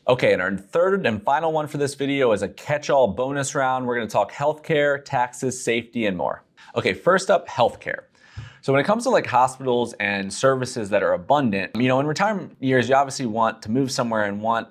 Okay, and our third and final one for this video is a catch-all bonus round. We're going to talk healthcare, taxes, safety, and more. Okay, first up, healthcare. So when it comes to like hospitals and services that are abundant, in retirement years, you obviously want to move somewhere and want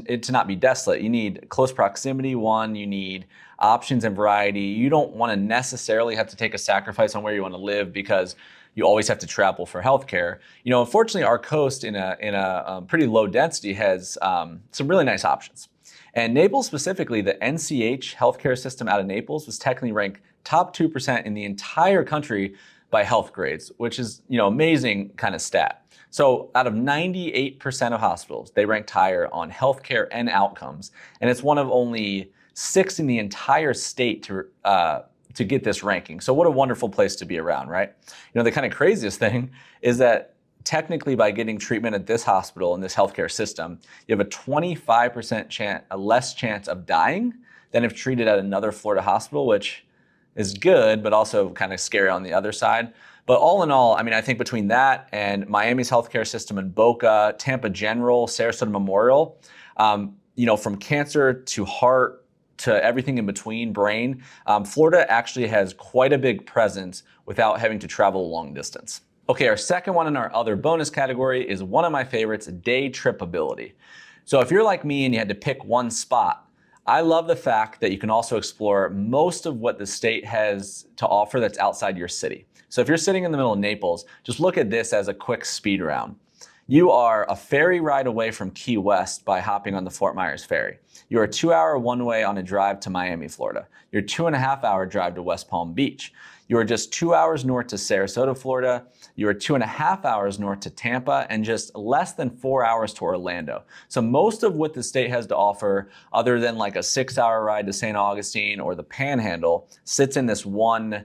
it to not be desolate. You need close proximity, you need options and variety. You don't want to necessarily have to take a sacrifice on where you want to live because you always have to travel for healthcare. Unfortunately, our coast in a pretty low density has some really nice options. And Naples specifically, the NCH healthcare system out of Naples was technically ranked top 2% in the entire country by health grades, which is amazing kind of stat. So out of 98% of hospitals, they ranked higher on healthcare and outcomes, and it's one of only 6 in the entire state to get this ranking. So what a wonderful place to be around, right? The kind of craziest thing is that technically by getting treatment at this hospital in this healthcare system, you have a 25% less chance of dying than if treated at another Florida hospital, which is good, but also kind of scary on the other side. But all in all, I think between that and Miami's healthcare system in Boca, Tampa General, Sarasota Memorial, from cancer to heart to everything in between, brain, Florida actually has quite a big presence without having to travel a long distance. Okay, our second one in our other bonus category is one of my favorites, day tripability. So if you're like me and you had to pick one spot, I love the fact that you can also explore most of what the state has to offer that's outside your city. So if you're sitting in the middle of Naples, just look at this as a quick speed round. You are a ferry ride away from Key West by hopping on the Fort Myers ferry. You're a 2-hour one-way on a drive to Miami, Florida. You're a 2.5-hour drive to West Palm Beach. You are just 2 hours north to Sarasota, Florida. You are 2.5 hours north to Tampa and just less than 4 hours to Orlando. So most of what the state has to offer, other than like a 6-hour ride to St. Augustine or the Panhandle, sits in this one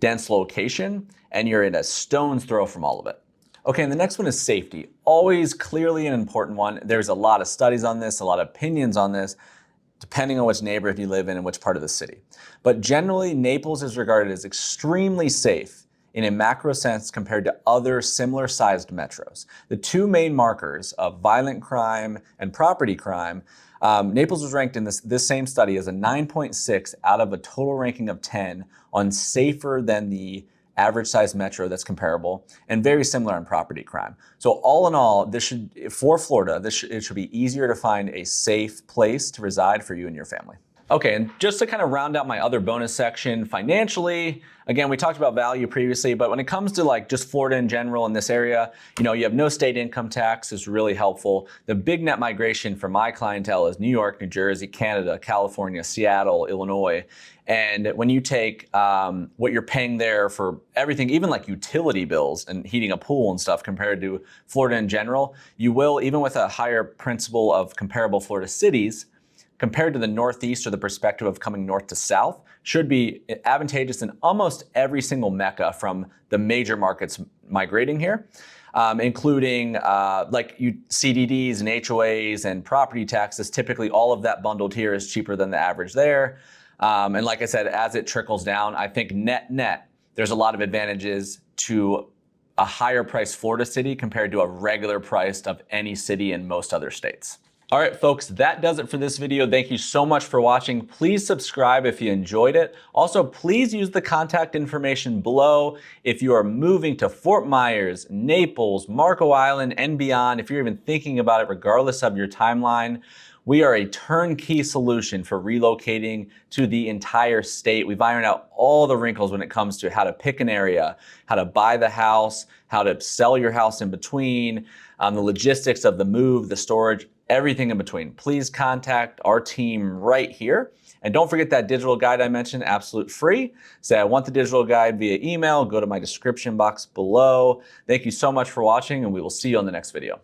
dense location, and you're in a stone's throw from all of it. Okay, and the next one is safety. Always clearly an important one. There's a lot of studies on this, a lot of opinions on this, depending on which neighborhood you live in and which part of the city. But generally, Naples is regarded as extremely safe in a macro sense compared to other similar sized metros. The two main markers of violent crime and property crime, Naples was ranked in this same study as a 9.6 out of a total ranking of 10 on safer than the average size metro that's comparable, and very similar in property crime. So all in all, for Florida, it should be easier to find a safe place to reside for you and your family. Okay, and just to kind of round out my other bonus section, financially, again, we talked about value previously, but when it comes to like just Florida in general in this area, you have no state income tax is really helpful. The big net migration for my clientele is New York, New Jersey, Canada, California, Seattle, Illinois. And when you take what you're paying there for everything, even like utility bills and heating a pool and stuff compared to Florida in general, you will, even with a higher principle of comparable Florida cities, compared to the Northeast or the perspective of coming north to south, should be advantageous in almost every single mecca from the major markets migrating here, including CDDs and HOAs and property taxes. Typically, all of that bundled here is cheaper than the average there. And like I said, as it trickles down, I think net, there's a lot of advantages to a higher priced Florida city compared to a regular priced of any city in most other states. All right, folks, that does it for this video. Thank you so much for watching. Please subscribe if you enjoyed it. Also, please use the contact information below if you are moving to Fort Myers, Naples, Marco Island, and beyond. If you're even thinking about it, regardless of your timeline, we are a turnkey solution for relocating to the entire state. We've ironed out all the wrinkles when it comes to how to pick an area, how to buy the house, how to sell your house in between, the logistics of the move, the storage, everything in between. Please contact our team right here. And don't forget that digital guide I mentioned, absolute free. Say I want the digital guide via email, go to my description box below. Thank you so much for watching, and we will see you on the next video.